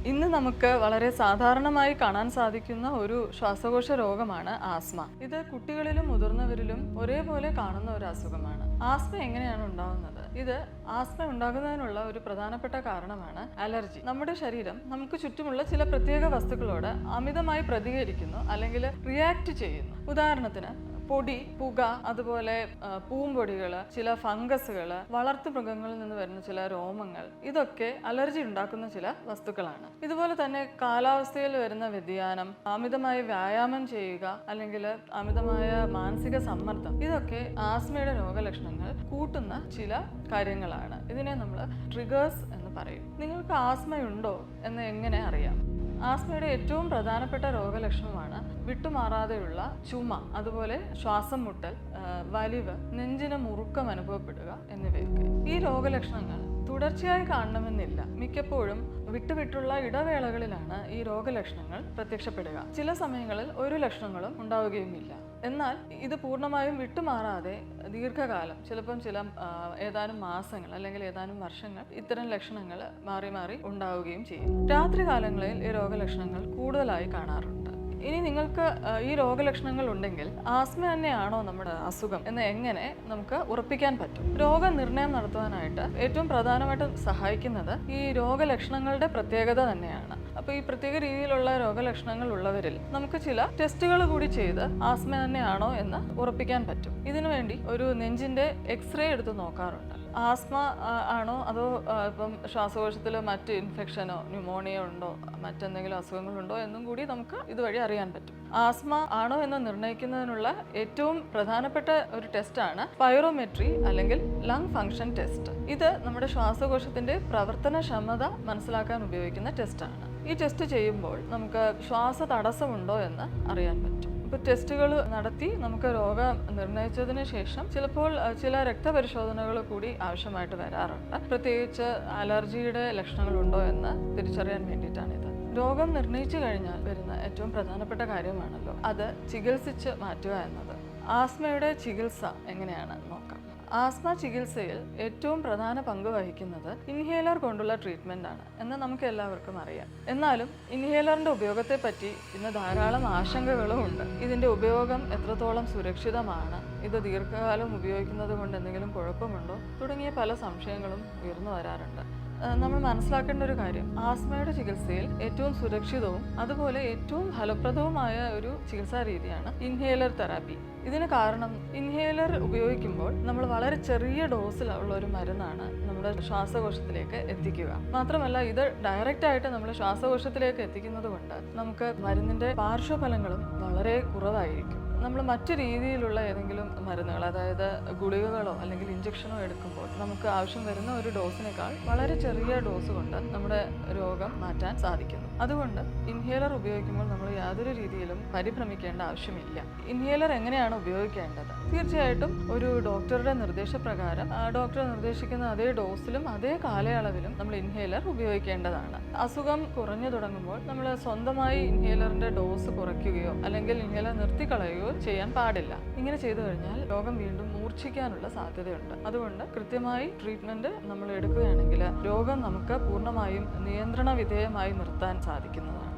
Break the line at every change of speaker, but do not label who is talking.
ഇന്ന് നമുക്ക് വളരെ സാധാരണമായി കാണാൻ സാധിക്കുന്ന ഒരു ശ്വാസകോശ രോഗമാണ് ആസ്മ. ഇത് കുട്ടികളിലും മുതിർന്നവരിലും ഒരേപോലെ കാണുന്ന ഒരു അസുഖമാണ്. ആസ്മ എങ്ങനെയാണ് ഉണ്ടാകുന്നത്? ഇത് ആസ്മ ഉണ്ടാകുന്നതിനുള്ള ഒരു പ്രധാനപ്പെട്ട കാരണമാണ് അലർജി. നമ്മുടെ ശരീരം നമുക്ക് ചുറ്റുമുള്ള ചില പ്രത്യേക വസ്തുക്കളോട് അമിതമായി പ്രതികരിക്കുന്നു അല്ലെങ്കിൽ റിയാക്ട് ചെയ്യുന്നു. ഉദാഹരണത്തിന് പൊടി, പുക, അതുപോലെ പൂമ്പൊടികൾ, ചില ഫംഗസുകൾ, വളർത്തു മൃഗങ്ങളിൽ നിന്ന് വരുന്ന ചില രോമങ്ങൾ, ഇതൊക്കെ അലർജി ഉണ്ടാക്കുന്ന ചില വസ്തുക്കളാണ്. ഇതുപോലെ തന്നെ കാലാവസ്ഥയിൽ വരുന്ന വ്യതിയാനം, അമിതമായി വ്യായാമം ചെയ്യുക അല്ലെങ്കിൽ അമിതമായ മാനസിക സമ്മർദ്ദം, ഇതൊക്കെ ആസ്മയുടെ രോഗലക്ഷണങ്ങൾ കൂട്ടുന്ന ചില കാര്യങ്ങളാണ്. ഇതിനെ നമ്മൾ ട്രിഗേഴ്സ് എന്ന് പറയും. നിങ്ങൾക്ക് ആസ്മയുണ്ടോ എന്ന് എങ്ങനെ അറിയാം? ആസ്മയുടെ ഏറ്റവും പ്രധാനപ്പെട്ട രോഗലക്ഷണമാണ് വിട്ടുമാറാതെയുള്ള ചുമ, അതുപോലെ ശ്വാസം മുട്ടൽ, വലിവ്, നെഞ്ചിന് മുറുക്കം അനുഭവപ്പെടുക എന്നിവയൊക്കെ. ഈ രോഗലക്ഷണങ്ങൾ തുടർച്ചയായി കാണണമെന്നില്ല. മിക്കപ്പോഴും വിട്ടുവിട്ടുള്ള ഇടവേളകളിലാണ് ഈ രോഗലക്ഷണങ്ങൾ പ്രത്യക്ഷപ്പെടുക. ചില സമയങ്ങളിൽ ഒരു ലക്ഷണങ്ങളും ഉണ്ടാവുകയുമില്ല. എന്നാൽ ഇത് പൂർണ്ണമായും വിട്ടുമാറാതെ ദീർഘകാലം, ചിലപ്പം ഏതാനും മാസങ്ങൾ അല്ലെങ്കിൽ ഏതാനും വർഷങ്ങൾ ഇത്തരം ലക്ഷണങ്ങൾ മാറി മാറി ഉണ്ടാവുകയും ചെയ്യും. രാത്രികാലങ്ങളിൽ ഈ രോഗലക്ഷണങ്ങൾ കൂടുതലായി കാണാറുണ്ട്. ഇനി നിങ്ങൾക്ക് ഈ രോഗലക്ഷണങ്ങൾ ഉണ്ടെങ്കിൽ ആസ്മ തന്നെയാണോ നമ്മുടെ അസുഖം എന്ന് എങ്ങനെ നമുക്ക് ഉറപ്പിക്കാൻ പറ്റും? രോഗനിർണയം നടത്തുവാനായിട്ട് ഏറ്റവും പ്രധാനമായിട്ടും സഹായിക്കുന്നത് ഈ രോഗലക്ഷണങ്ങളുടെ പ്രത്യേകത തന്നെയാണ്. അപ്പോൾ ഈ പ്രത്യേക രീതിയിലുള്ള രോഗലക്ഷണങ്ങൾ ഉള്ളവരിൽ നമുക്ക് ചില ടെസ്റ്റുകൾ കൂടി ചെയ്ത് ആസ്മ തന്നെയാണോ എന്ന് ഉറപ്പിക്കാൻ പറ്റും. ഇതിനുവേണ്ടി ഒരു നെഞ്ചിന്റെ എക്സ്റേ എടുത്ത് നോക്കാറുണ്ട്. ആസ്മ ആണോ അതോ ഇപ്പം ശ്വാസകോശത്തിൽ മറ്റ് ഇൻഫെക്ഷനോ ന്യൂമോണിയ ഉണ്ടോ, മറ്റെന്തെങ്കിലും അസുഖങ്ങളുണ്ടോ എന്നും കൂടി നമുക്ക് ഇതുവഴി അറിയാൻ പറ്റും. ആസ്മ ആണോ എന്ന് നിർണ്ണയിക്കുന്നതിനുള്ള ഏറ്റവും പ്രധാനപ്പെട്ട ഒരു ടെസ്റ്റാണ് പൈറോമെട്രി അല്ലെങ്കിൽ ലങ് ഫംഗ്ഷൻ ടെസ്റ്റ്. ഇത് നമ്മുടെ ശ്വാസകോശത്തിന്റെ പ്രവർത്തനക്ഷമത മനസ്സിലാക്കാൻ ഉപയോഗിക്കുന്ന ടെസ്റ്റാണ്. ഈ ടെസ്റ്റ് ചെയ്യുമ്പോൾ നമുക്ക് ശ്വാസ തടസ്സമുണ്ടോ എന്ന് അറിയാൻ പറ്റും. ഇപ്പോൾ ടെസ്റ്റുകൾ നടത്തി നമുക്ക് രോഗം നിർണയിച്ചതിന് ശേഷം ചിലപ്പോൾ ചില രക്തപരിശോധനകൾ കൂടി ആവശ്യമായിട്ട് വരാറുണ്ട്. പ്രത്യേകിച്ച് അലർജിയുടെ ലക്ഷണങ്ങളുണ്ടോ എന്ന് തിരിച്ചറിയാൻ വേണ്ടിയിട്ടാണിത്. രോഗം നിർണയിച്ചു കഴിഞ്ഞാൽ വരുന്ന ഏറ്റവും പ്രധാനപ്പെട്ട കാര്യമാണല്ലോ അത് ചികിത്സിച്ച് മാറ്റുക എന്നത്. ആസ്മയുടെ ചികിത്സ എങ്ങനെയാണ് നോക്കാം. ആസ്മ ചികിത്സയിൽ ഏറ്റവും പ്രധാന പങ്ക് വഹിക്കുന്നത് ഇൻഹേലർ കൊണ്ടുള്ള ട്രീറ്റ്മെൻ്റ് ആണ് എന്ന് നമുക്ക് എല്ലാവർക്കും അറിയാം. എന്നാലും ഇൻഹേലറിൻ്റെ ഉപയോഗത്തെ പറ്റി ഇന്ന് ധാരാളം ആശങ്കകളും ഉണ്ട്. ഇതിൻ്റെ ഉപയോഗം എത്രത്തോളം സുരക്ഷിതമാണ്, ഇത് ദീർഘകാലം ഉപയോഗിക്കുന്നത് കൊണ്ട് എന്തെങ്കിലും കുഴപ്പമുണ്ടോ തുടങ്ങിയ പല സംശയങ്ങളും ഉയർന്നു വരാറുണ്ട്. നമ്മൾ മനസ്സിലാക്കേണ്ട ഒരു കാര്യം, ആസ്മയുടെ ചികിത്സയിൽ ഏറ്റവും സുരക്ഷിതവും അതുപോലെ ഏറ്റവും ഫലപ്രദവുമായ ഒരു ചികിത്സാ രീതിയാണ് ഇൻഹേലർ തെറാപ്പി. ഇതിന് കാരണം ഇൻഹേലർ ഉപയോഗിക്കുമ്പോൾ നമ്മൾ വളരെ ചെറിയ ഡോസിലുള്ള ഒരു മരുന്നാണ് നമ്മുടെ ശ്വാസകോശത്തിലേക്ക് എത്തിക്കുക. മാത്രമല്ല ഇത് ഡയറക്റ്റായിട്ട് നമ്മൾ ശ്വാസകോശത്തിലേക്ക് എത്തിക്കുന്നത് കൊണ്ട് നമുക്ക് മരുന്നിൻ്റെ പാർശ്വഫലങ്ങളും വളരെ കുറവായിരിക്കും. നമ്മൾ മറ്റു രീതിയിലുള്ള ഏതെങ്കിലും മരുന്നുകൾ, അതായത് ഗുളികകളോ അല്ലെങ്കിൽ ഇഞ്ചക്ഷനോ എടുക്കുമ്പോൾ നമുക്ക് ആവശ്യം വരുന്ന ഒരു ഡോസിനേക്കാൾ വളരെ ചെറിയ ഡോസ് കൊണ്ട് നമ്മുടെ രോഗം മാറ്റാൻ സാധിക്കുന്നു. അതുകൊണ്ട് ഇൻഹേലർ ഉപയോഗിക്കുമ്പോൾ നമ്മൾ യാതൊരു രീതിയിലും പരിഭ്രമിക്കേണ്ട ആവശ്യമില്ല. ഇൻഹേലർ എങ്ങനെയാണ് ഉപയോഗിക്കേണ്ടത്? തീർച്ചയായിട്ടും ഒരു ഡോക്ടറുടെ നിർദ്ദേശപ്രകാരം ഡോക്ടർ നിർദ്ദേശിക്കുന്ന അതേ ഡോസിലും അതേ കാലയളവിലും നമ്മൾ ഇൻഹേലർ ഉപയോഗിക്കേണ്ടതാണ്. അസുഖം കുറഞ്ഞു തുടങ്ങുമ്പോൾ നമ്മൾ സ്വന്തമായി ഇൻഹേലറിന്റെ ഡോസ് കുറയ്ക്കുകയോ അല്ലെങ്കിൽ ഇൻഹേലർ നിർത്തിക്കളയുകയോ ചെയ്യാൻ പാടില്ല. ഇങ്ങനെ ചെയ്തു കഴിഞ്ഞാൽ രോഗം വീണ്ടും മൂർച്ഛിക്കാനുള്ള സാധ്യതയുണ്ട്. അതുകൊണ്ട് കൃത്യമായി ട്രീറ്റ്മെന്റ് നമ്മൾ എടുക്കുകയാണെങ്കിൽ രോഗം നമുക്ക് പൂർണ്ണമായും നിയന്ത്രണ വിധേയമായി നിർത്താൻ സാധിക്കുന്നതാണ്.